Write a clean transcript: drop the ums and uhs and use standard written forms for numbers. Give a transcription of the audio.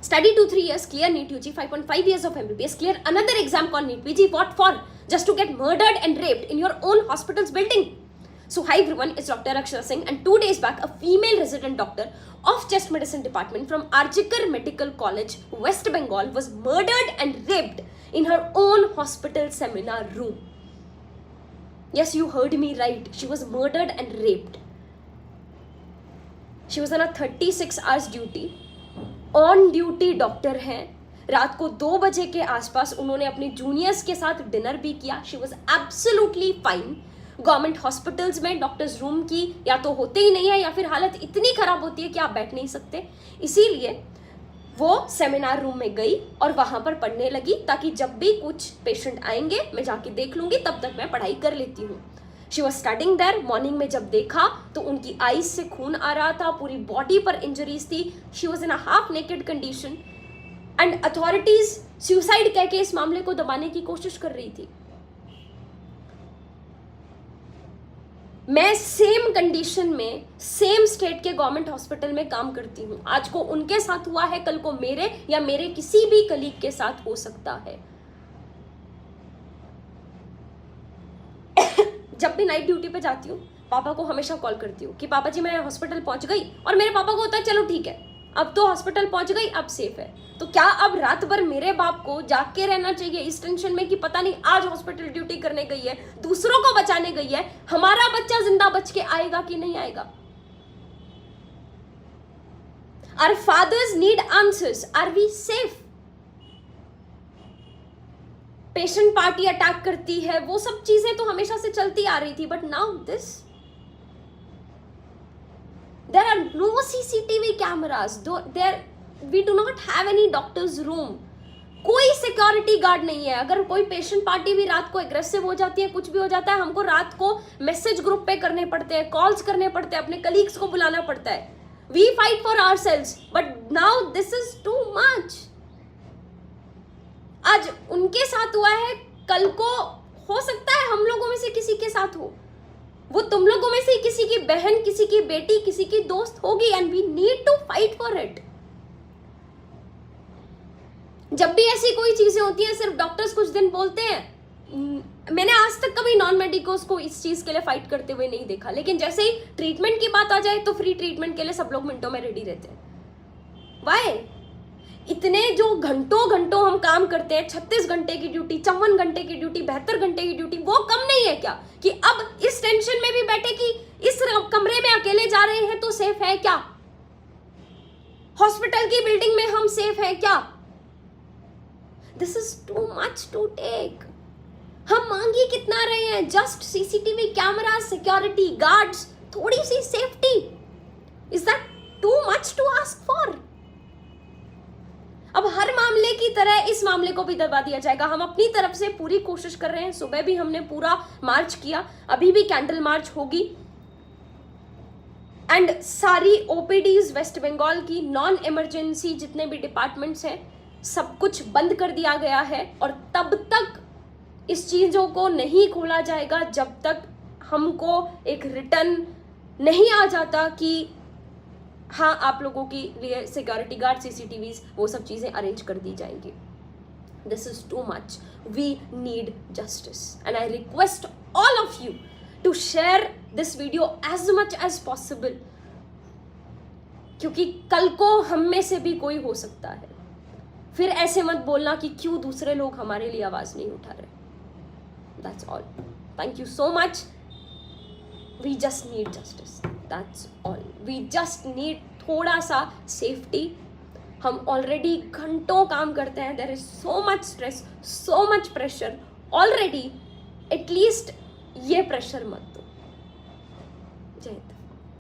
study 2-3 years, clear NEET UG, 5.5 years of MBBS, clear another exam called NEET PG. What for? Just to get murdered and raped in your own hospital's building. So hi everyone, it's Dr. Akshara Singh, and 2 days back a female resident doctor of chest medicine department from Arjikar Medical College, West Bengal was murdered and raped in her own hospital seminar room. Yes, you heard me right. She was murdered and raped. She was on a 36 hours duty. On duty doctor हैं. रात को 2 बजे के आसपास उन्होंने अपनी juniors के साथ डिनर भी किया. She was absolutely fine. Government hospitals में डॉक्टर्स रूम की या तो होते ही नहीं है या फिर हालत इतनी खराब होती है कि आप बैठ नहीं सकते. इसीलिए वो सेमिनार रूम में गई और वहां पर पढ़ने लगी ताकि जब भी कुछ पेशेंट आएंगे मैं जाके देख लूंगी, तब तक मैं पढ़ाई कर लेती हूँ. She was studying there. Morning में जब देखा तो उनकी आईज से खून आ रहा था, पूरी बॉडी पर इंजरीज थी. She was in a half naked condition and authorities suicide कह के इस मामले को दबाने की कोशिश कर रही थी. मैं सेम कंडीशन में सेम स्टेट के गवर्नमेंट हॉस्पिटल में काम करती हूं. आज को उनके साथ हुआ है, कल को मेरे या मेरे किसी भी कलीग के साथ हो सकता है. जब भी नाइट ड्यूटी पे जाती हूँ पापा को हमेशा कॉल करती हूँ कि पापा जी मैं हॉस्पिटल पहुंच गई, और मेरे पापा को होता है चलो ठीक है अब तो हॉस्पिटल पहुंच गई, अब सेफ है. तो क्या अब रात भर मेरे बाप को जाग के रहना चाहिए इस टेंशन में कि पता नहीं आज हॉस्पिटल ड्यूटी करने गई है, दूसरों को बचाने गई है, हमारा बच्चा जिंदा बच के आएगा कि नहीं आएगा? Our fathers need answers. Are we safe? Patient party attack करती है, वो सब चीजें तो हमेशा से चलती आ रही थी, but now this. There are no CCTV cameras. We do not have any doctors room. कोई सिक्योरिटी गार्ड नहीं है. अगर कोई पेशेंट पार्टी भी रात को एग्रेसिव हो जाती है, कुछ भी हो जाता है, हमको रात को मैसेज ग्रुप पे करने पड़ते हैं, कॉल्स करने पड़ते हैं, अपने कलीग्स को बुलाना पड़ता है. We fight for ourselves, but now this is too much. आज उनके साथ हुआ है, कल को हो सकता है हम लोगों में से किसी के साथ हो. वो तुम लोगों में से किसी की बहन, किसी की बेटी, किसी की दोस्त होगी, and we need to fight for it. जब भी ऐसी कोई चीजें होती हैं सिर्फ डॉक्टर्स कुछ दिन बोलते हैं. मैंने आज तक कभी नॉन मेडिकोस को इस चीज के लिए फाइट करते हुए नहीं देखा, लेकिन जैसे ही ट्रीटमेंट की बात आ जाए तो फ्री ट्रीटमेंट के लिए सब लोग मिनटों में रेडी रहते हैं. वाई? इतने जो घंटों घंटों हम काम करते हैं, 36 घंटे की ड्यूटी, 54 घंटे की ड्यूटी, 72 घंटे की ड्यूटी, वो कम नहीं है क्या कि अब इस टेंशन में भी बैठे कि इस कमरे में अकेले जा रहे हैं तो सेफ है क्या? हॉस्पिटल की बिल्डिंग में हम सेफ है क्या? This is too much to take. हम मांग ही कितना रहे हैं? Just CCTV camera, security guards, थोड़ी सी safety. Is that too much to ask for? अब हर मामले की तरह इस मामले को भी दबा दिया जाएगा. हम अपनी तरफ से पूरी कोशिश कर रहे हैं. सुबह भी हमने पूरा मार्च किया, अभी भी कैंडल मार्च होगी. एंड सारी OPDs वेस्ट बंगाल की, नॉन इमरजेंसी जितने भी डिपार्टमेंट्स हैं, सब कुछ बंद कर दिया गया है. और तब तक इस चीजों को नहीं खोला जाएगा जब तक हमको एक रिटर्न नहीं आ जाता कि हाँ आप लोगों के लिए सिक्योरिटी गार्ड, CCTVs, वो सब चीजें अरेंज कर दी जाएंगी. This is too much. We need justice and I request all of you to share this video as much as possible, क्योंकि कल को हम में से भी कोई हो सकता है. फिर ऐसे मत बोलना कि क्यों दूसरे लोग हमारे लिए आवाज नहीं उठा रहे. That's all. Thank you so much. We just need justice. That's all. We just need थोड़ा सा सेफ्टी. हम ऑलरेडी घंटों काम करते हैं. There is so much stress, so much pressure already. At least ये प्रेशर मत दो. जय हिंद.